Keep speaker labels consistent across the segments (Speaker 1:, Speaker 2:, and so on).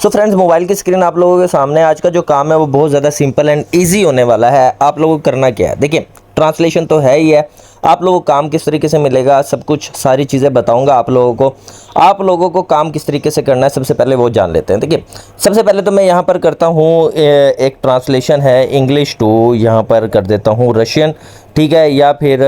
Speaker 1: So friends, mobile की screen आप लोगों के सामने। आज का जो काम है वो बहुत ज़्यादा सिंपल एंड ईजी होने वाला है। आप लोगों को करना क्या है, देखिए ट्रांसलेशन तो है ही है। आप लोगों को काम किस तरीके से मिलेगा, सब कुछ सारी चीज़ें बताऊंगा आप लोगों को। आप लोगों को काम किस तरीके से करना है सबसे पहले वो जान लेते हैं। देखिए सबसे पहले तो मैं यहाँ पर करता हूँ एक ट्रांसलेशन है इंग्लिश टू, यहाँ पर कर देता हूँ रशियन, ठीक है, या फिर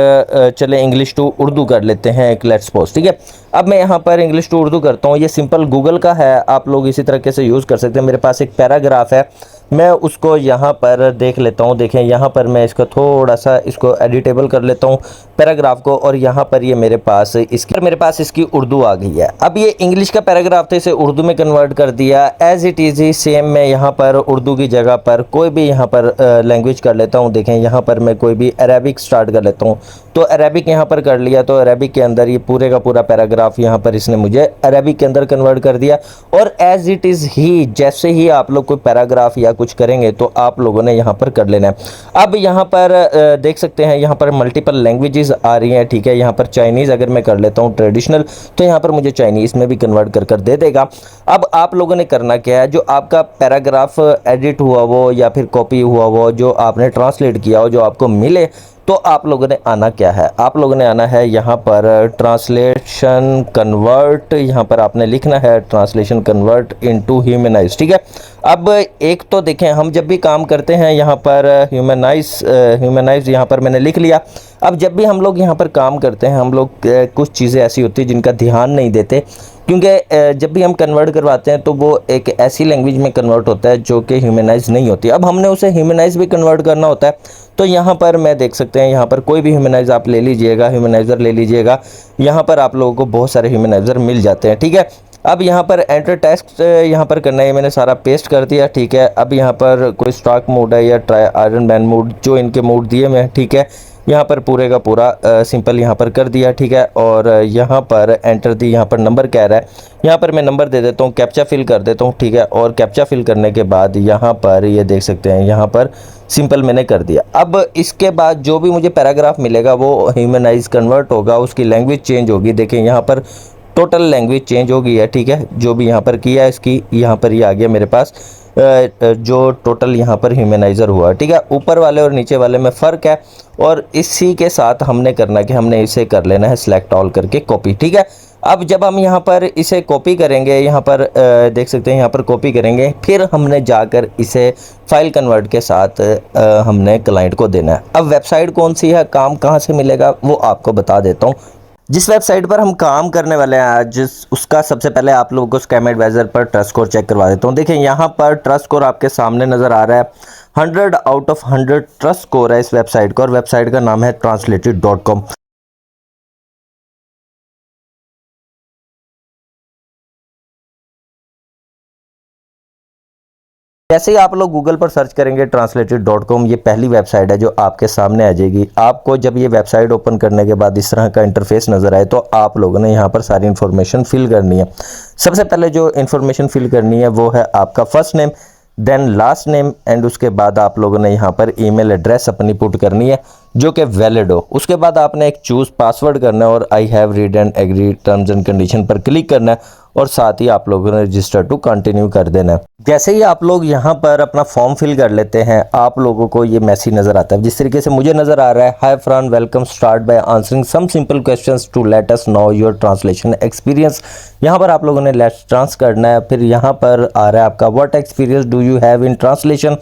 Speaker 1: चले इंग्लिश टू उर्दू कर लेते हैं एक लेट्स सपोज, ठीक है। अब मैं यहाँ पर इंग्लिश टू उर्दू करता हूँ। ये सिंपल गूगल का है, आप लोग इसी तरीके से यूज़ कर सकते हैं। मेरे पास एक पैराग्राफ है, मैं उसको यहाँ पर देख लेता हूँ। देखें यहाँ पर मैं इसको थोड़ा सा इसको एडिटेबल कर लेता हूँ पैराग्राफ को, और यहाँ पर ये मेरे पास इसकी उर्दू आ गई है। अब ये इंग्लिश का पैराग्राफ था, इसे उर्दू में कन्वर्ट कर दिया एज इट इज़ ही सेम। मैं यहाँ पर उर्दू की जगह पर कोई भी यहाँ पर लैंग्वेज कर लेता हूँ। देखें यहाँ पर मैं कोई भी अरेबिक स्टार्ट कर लेता हूँ, तो अरेबिक यहाँ पर कर लिया, तो अरेबिक के अंदर ये पूरे का पूरा पैराग्राफ यहाँ पर इसने मुझे अरेबिक के अंदर कन्वर्ट कर दिया। और एज इट इज़ ही, जैसे ही आप लोग कोई पैराग्राफ या कुछ करेंगे तो आप लोगों ने यहाँ पर कर लेना है। अब यहाँ पर देख सकते हैं यहाँ पर मल्टीपल लैंग्वेजेस आ रही हैं, ठीक है। यहाँ पर चाइनीज़ अगर मैं कर लेता हूँ ट्रेडिशनल, तो यहाँ पर मुझे चाइनीज़ में भी कन्वर्ट कर दे देगा। अब आप लोगों ने करना क्या है, जो आपका पैराग्राफ एडिट हुआ वो या फिर कॉपी हुआ वो जो आपने ट्रांसलेट किया हो, जो आपको मिले, तो आप लोगों ने आना क्या है, आप लोगों ने आना है यहाँ पर ट्रांसलेशन कन्वर्ट। यहाँ पर आपने लिखना है ट्रांसलेशन कन्वर्ट इनटू ह्यूमनाइज, ठीक है। अब एक तो देखें, हम जब भी काम करते हैं यहाँ पर ह्यूमनाइज यहाँ पर मैंने लिख लिया। अब जब भी हम लोग यहाँ पर काम करते हैं, हम लोग कुछ चीज़ें ऐसी होती हैं जिनका ध्यान नहीं देते, क्योंकि जब भी हम कन्वर्ट करवाते हैं तो वो एक ऐसी लैंग्वेज में कन्वर्ट होता है जो कि ह्यूमनाइज नहीं होती। अब हमने उसे ह्यूमनाइज भी कन्वर्ट करना होता है, तो यहाँ पर मैं देख सकते हैं यहाँ पर कोई भी ह्यूमनाइज आप ले लीजिएगा, ह्यूमनाइज़र ले लीजिएगा। यहाँ पर आप लोगों को बहुत सारे ह्यूमनाइज़र मिल जाते हैं, ठीक है। अब यहाँ पर एंटर टेक्स्ट यहाँ पर करना है, मैंने सारा पेस्ट कर दिया, ठीक है। अब यहाँ पर कोई स्टॉक मोड है या ट्राई आयरन मैन मोड, जो इनके मोड दिए मैं, ठीक है। यहाँ पर पूरे का पूरा सिंपल यहाँ पर कर दिया, ठीक है। और यहाँ पर एंटर दी, यहाँ पर नंबर कह रहा है, यहाँ पर मैं नंबर दे देता हूँ, कैप्चा फिल कर देता हूँ, ठीक है। और कैप्चा फिल करने के बाद यहाँ पर ये देख सकते हैं यहाँ पर सिंपल मैंने कर दिया। अब इसके बाद जो भी मुझे पैराग्राफ मिलेगा वो ह्यूमनाइज कन्वर्ट होगा, उसकी लैंग्वेज चेंज होगी। देखें यहाँ पर टोटल लैंग्वेज चेंज हो गई है, ठीक है। जो भी यहाँ पर किया है इसकी यहाँ पर ये आ गया मेरे पास जो टोटल यहाँ पर ह्यूमनाइज़र हुआ, ठीक है। ऊपर वाले और नीचे वाले में फ़र्क है, और इसी के साथ हमने करना कि हमने इसे कर लेना है सिलेक्ट ऑल करके कॉपी, ठीक है। अब जब हम यहाँ पर इसे कॉपी करेंगे, यहाँ पर देख सकते हैं यहाँ पर कॉपी करेंगे, फिर हमने जाकर इसे फाइल कन्वर्ट के साथ हमने क्लाइंट को देना है। अब वेबसाइट कौन सी है, काम कहाँ से मिलेगा, वो आपको बता देता हूँ। जिस वेबसाइट पर हम काम करने वाले हैं आज, उसका सबसे पहले आप लोगों को स्कैम एडवाइज़र पर ट्रस्ट स्कोर चेक करवा देता हूँ। देखिए यहाँ पर ट्रस्ट स्कोर आपके सामने नज़र आ रहा है, 100 आउट ऑफ 100 ट्रस्ट स्कोर है इस वेबसाइट का, और वेबसाइट का नाम है translated.com। जैसे ही आप लोग गूगल पर सर्च करेंगे translated.com, ये पहली वेबसाइट है जो आपके सामने आ जाएगी। आपको जब ये वेबसाइट ओपन करने के बाद इस तरह का इंटरफेस नज़र आए, तो आप लोगों ने यहाँ पर सारी इन्फॉर्मेशन फिल करनी है। सबसे पहले जो इन्फॉर्मेशन फिल करनी है वो है आपका first name, then last name, and उसके बाद आप लोगों ने यहाँ पर ईमेल एड्रेस अपनी पुट करनी है जो कि वैलिड हो। उसके बाद आपने एक चूज़ पासवर्ड करना है और I have read and agree terms and condition पर क्लिक करना है, और साथ ही आप लोगों ने रजिस्टर टू कंटिन्यू कर देना है। जैसे ही आप लोग यहाँ पर अपना फॉर्म फिल कर लेते हैं, आप लोगों को ये मैसेज नज़र आता है जिस तरीके से मुझे नज़र आ रहा है, hi from welcome, start by answering some simple questions to let us know your translation experience. यहाँ पर आप लोगों ने लेट्स ट्रांस करना है। फिर यहाँ पर आ रहा है आपका what experience do you have in translation.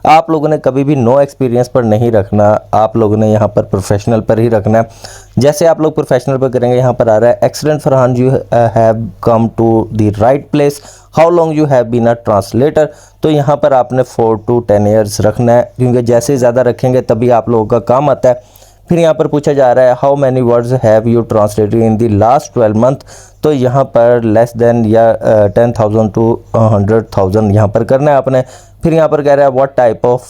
Speaker 1: आप लोगों ने कभी भी नो एक्सपीरियंस पर नहीं रखना, आप लोगों ने यहाँ पर प्रोफेशनल पर ही रखना है। जैसे आप लोग प्रोफेशनल पर करेंगे, यहाँ पर आ रहा है excellent Farhan, you have come to the right place, how long you have been a translator. तो यहाँ पर आपने 4 to 10 ईयर्स रखना है, क्योंकि जैसे ज़्यादा रखेंगे तभी आप लोगों का काम आता है। फिर यहाँ पर पूछा जा रहा है how many words have you translated in the last 12 month, तो यहाँ पर लेस देन या 10,000 to 100,000 यहाँ पर करना है आपने। फिर यहाँ पर कह रहा है what type of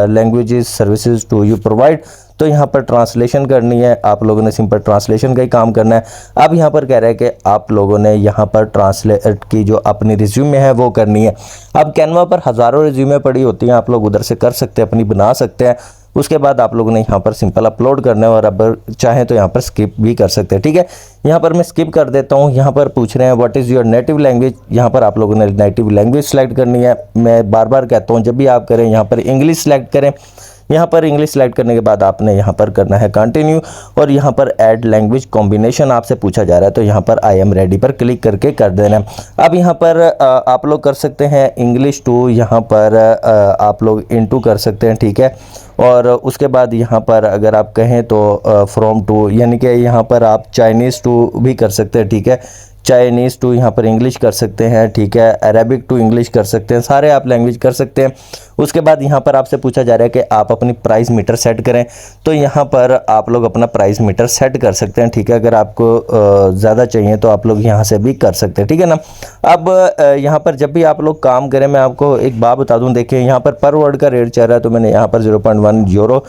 Speaker 1: languages services do you provide, तो यहाँ पर ट्रांसलेशन करनी है, आप लोगों ने सिंपल ट्रांसलेशन का ही काम करना है। अब यहाँ पर कह रहा है कि आप लोगों ने यहाँ पर ट्रांसलेट की जो अपनी रिज्यूमे है वो करनी है। अब कैनवा पर हज़ारों रिज्यूमे पड़ी होती हैं, आप लोग उधर से कर सकते हैं, अपनी बना सकते हैं। उसके बाद आप लोगों ने यहाँ पर सिंपल अपलोड करना है और अब चाहें तो यहाँ पर स्किप भी कर सकते हैं। ठीक है, यहाँ पर मैं स्किप कर देता हूँ। यहाँ पर पूछ रहे हैं what is your native language, यहाँ पर आप लोगों ने नेटिव लैंग्वेज सेलेक्ट करनी है। मैं बार बार कहता हूँ जब भी आप करें यहाँ पर इंग्लिश सेलेक्ट करें। यहाँ पर इंग्लिश सेलेक्ट करने के बाद आपने यहाँ पर करना है कंटिन्यू और यहाँ पर ऐड लैंग्वेज कॉम्बिनेशन आपसे पूछा जा रहा है, तो यहाँ पर आई एम रेडी पर क्लिक करके कर देना है। अब यहाँ पर आप लोग कर सकते हैं इंग्लिश टू, यहाँ पर आप लोग इनटू कर सकते हैं। ठीक है, और उसके बाद यहाँ पर अगर आप कहें तो फ्रॉम टू, यानी कि यहाँ पर आप चाइनीज़ टू भी कर सकते हैं। ठीक है, चाइनीज़ टू यहाँ पर इंग्लिश कर सकते हैं। ठीक है, अरेबिक टू इंग्लिश कर सकते हैं, सारे आप लैंग्वेज कर सकते हैं। उसके बाद यहाँ पर आपसे पूछा जा रहा है कि आप अपनी प्राइस मीटर सेट करें, तो यहाँ पर आप लोग अपना प्राइस मीटर सेट कर सकते हैं। ठीक है, अगर आपको ज़्यादा चाहिए तो आप लोग यहाँ से भी कर सकते हैं। ठीक है ना। अब यहाँ पर जब भी आप लोग काम करें, मैं आपको एक बात बता दूँ, देखिए यहाँ पर वर्ड का रेट चल रहा है, तो मैंने यहाँ पर 0.1 यूरो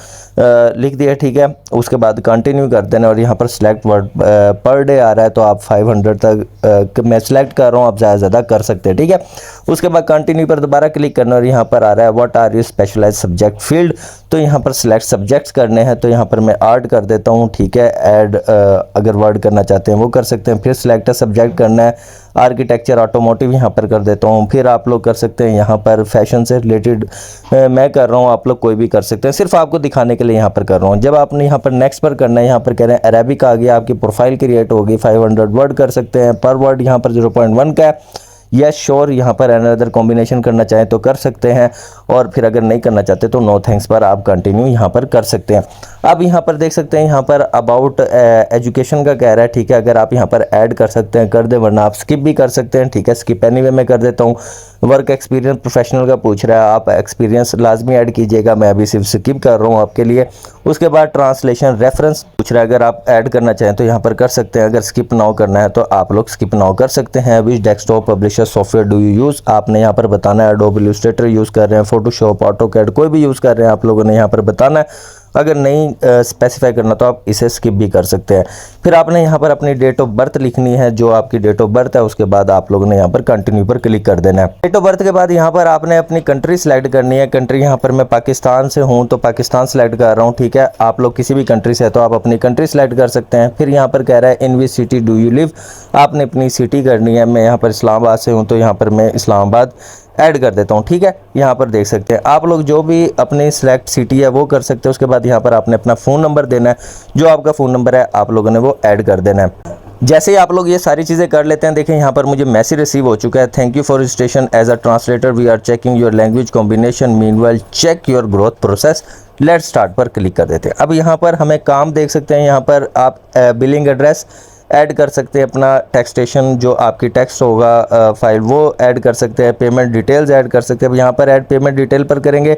Speaker 1: लिख दिया। ठीक है, उसके बाद कंटिन्यू कर देना और यहाँ पर सिलेक्ट वर्ड पर डे आ रहा है, तो आप 500 तक मैं सिलेक्ट कर रहा हूँ, आप ज़्यादा कर सकते हैं। ठीक है, उसके बाद कंटिन्यू पर दोबारा क्लिक करना और यहाँ पर आ रहा है what are you specialize subject field, तो यहाँ पर सिलेक्ट सब्जेक्ट्स करने हैं, तो यहाँ पर मैं आर्ट कर देता हूँ। ठीक है, ऐड अगर वर्ड करना चाहते हैं वो कर सकते हैं। फिर सिलेक्ट सब्जेक्ट करना है, आर्किटेक्चर ऑटोमोटिव यहाँ पर कर देता हूँ। फिर आप लोग कर सकते हैं यहाँ पर फैशन से रिलेटेड मैं कर रहा हूँ, आप लोग कोई भी कर सकते हैं, सिर्फ आपको दिखाने के लिए यहाँ पर कर रहा हूँ। जब आपने यहाँ पर नेक्स्ट पर करना है, यहाँ पर कह रहे हैं अरेबिक आ गया, आपकी प्रोफाइल क्रिएट होगी, 500 वर्ड कर सकते हैं, पर वर्ड यहाँ पर 0.1 का है। यस श्योर, यहाँ पर अनदर कॉम्बिनेशन करना चाहें तो कर सकते हैं, और फिर अगर नहीं करना चाहते तो नो थैंक्स पर आप कंटिन्यू यहाँ पर कर सकते हैं। अब यहाँ पर देख सकते हैं यहाँ पर अबाउट एजुकेशन का कह रहा है। ठीक है, अगर आप यहाँ पर ऐड कर सकते हैं कर दे, वरना आप स्किप भी कर सकते हैं। ठीक है, स्किप एनीवे मैं कर देता हूँ। वर्क एक्सपीरियंस प्रोफेशनल का पूछ रहा है, आप एक्सपीरियंस लाजमी ऐड कीजिएगा, मैं अभी सिर्फ स्किप कर रहा हूँ आपके लिए। उसके बाद ट्रांसलेशन रेफरेंस पूछ रहा है, अगर आप ऐड करना चाहें तो यहाँ पर कर सकते हैं, अगर स्किप नाउ करना है तो आप लोग स्किप नाउ कर सकते हैं। Which desktop publisher software do you use, आपने यहाँ पर बताना है। एडोब इलस्ट्रेटर यूज़ कर रहे हैं, फोटोशॉप, ऑटोकैड, कोई भी यूज़ कर रहे हैं, आप लोगों ने यहाँ पर बताना है। अगर नहीं स्पेसिफाई करना तो आप इसे स्किप भी कर सकते हैं। फिर आपने यहाँ पर अपनी डेट ऑफ बर्थ लिखनी है, जो आपकी डेट ऑफ बर्थ है, उसके बाद आप लोगों ने यहाँ पर कंटिन्यू पर क्लिक कर देना है। डेट ऑफ बर्थ के बाद यहाँ पर आपने अपनी कंट्री सेलेक्ट करनी है। कंट्री यहाँ पर मैं पाकिस्तान से हूँ तो पाकिस्तान सेलेक्ट कर रहा हूँ। ठीक है, आप लोग किसी भी कंट्री से है तो आप अपनी कंट्री सेलेक्ट कर सकते हैं। फिर यहाँ पर कह रहा है in which city do you live, आपने अपनी सिटी करनी है। मैं यहाँ पर इस्लामाबाद से हूँ तो यहाँ पर मैं इस्लामाबाद ऐड कर देता हूँ। ठीक है, यहाँ पर देख सकते हैं आप लोग जो भी अपनी सिलेक्ट सिटी है वो कर सकते हैं। उसके बाद यहाँ पर आपने अपना फ़ोन नंबर देना है, जो आपका फ़ोन नंबर है आप लोगों ने वो ऐड कर देना है। जैसे ही आप लोग ये सारी चीज़ें कर लेते हैं, देखें यहाँ पर मुझे मैसेज रिसीव हो चुका है, thank you for registration as a translator, we are checking your language combination, meanwhile check your growth process, let's start पर क्लिक कर देते हैं। अब यहाँ पर हमें काम देख सकते हैं, यहाँ पर आप बिलिंग एड्रेस ऐड कर सकते हैं, अपना टैक्सेशन जो आपकी टैक्स होगा फाइल वो ऐड कर सकते हैं, पेमेंट डिटेल्स ऐड कर सकते हैं। अब यहाँ पर ऐड पेमेंट डिटेल पर करेंगे,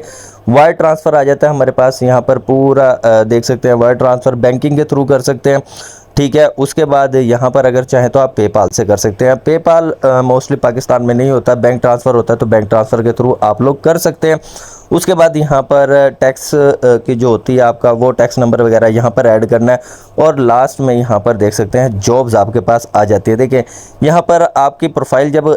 Speaker 1: वायर ट्रांसफ़र आ जाता है हमारे पास, यहाँ पर पूरा देख सकते हैं वायर ट्रांसफ़र बैंकिंग के थ्रू कर सकते हैं। ठीक है, उसके बाद यहाँ पर अगर चाहें तो आप पेपाल से कर सकते हैं। पेपाल मोस्टली पाकिस्तान में नहीं होता, बैंक ट्रांसफ़र होता है, तो बैंक ट्रांसफ़र के थ्रू आप लोग कर सकते हैं। उसके बाद यहाँ पर टैक्स की जो होती है आपका वो टैक्स नंबर वगैरह यहाँ पर ऐड करना है। और लास्ट में यहाँ पर देख सकते हैं जॉब्स आपके पास आ जाती है। देखिए यहाँ पर आपकी प्रोफाइल जब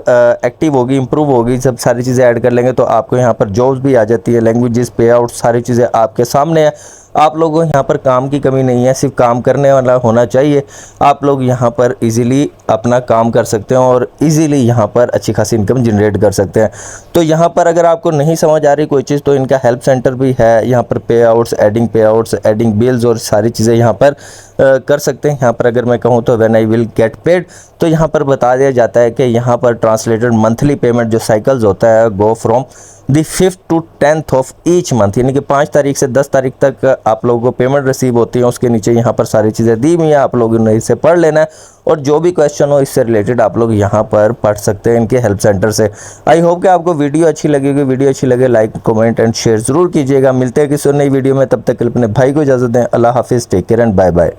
Speaker 1: एक्टिव होगी, इंप्रूव होगी, जब सारी चीज़ें ऐड कर लेंगे तो आपको यहाँ पर जॉब्स भी आ जाती है, लैंग्वेजेस, पे आउट, सारी चीज़ें आपके सामने है। आप लोगों को यहाँ पर काम की कमी नहीं है, सिर्फ काम करने वाला होना चाहिए। आप लोग यहाँ पर इजीली अपना काम कर सकते हैं और इजीली यहाँ पर अच्छी खासी इनकम जनरेट कर सकते हैं। तो यहाँ पर अगर आपको नहीं समझ आ रही कोई चीज़ तो इनका हेल्प सेंटर भी है, यहाँ पर पे आउट्स, एडिंग बिल्स और सारी चीज़ें यहाँ पर कर सकते हैं। यहाँ पर अगर मैं कहूँ तो when I will get paid, तो यहाँ पर बता दिया जाता है कि यहाँ पर ट्रांसलेटेड मंथली पेमेंट जो साइकिल्स होता है go from the 5th to 10th of each month, यानी कि 5 तारीख से 10 तारीख तक आप लोगों को पेमेंट रिसीव होती है। उसके नीचे यहाँ पर सारी चीज़ें दी हुई हैं, आप लोगों ने इसे पढ़ लेना है और जो भी क्वेश्चन हो इससे रिलेटेड आप लोग यहाँ पर पढ़ सकते हैं इनके हेल्प सेंटर से। आई होप कि आपको वीडियो अच्छी लगेगी। वीडियो अच्छी लगे लाइक, कमेंट एंड शेयर ज़रूर कीजिएगा। मिलते हैं किसी नई वीडियो में, तब तक के लिए अपने भाई को इजाज़त दें। अल्लाह हाफिज़, take care and bye bye.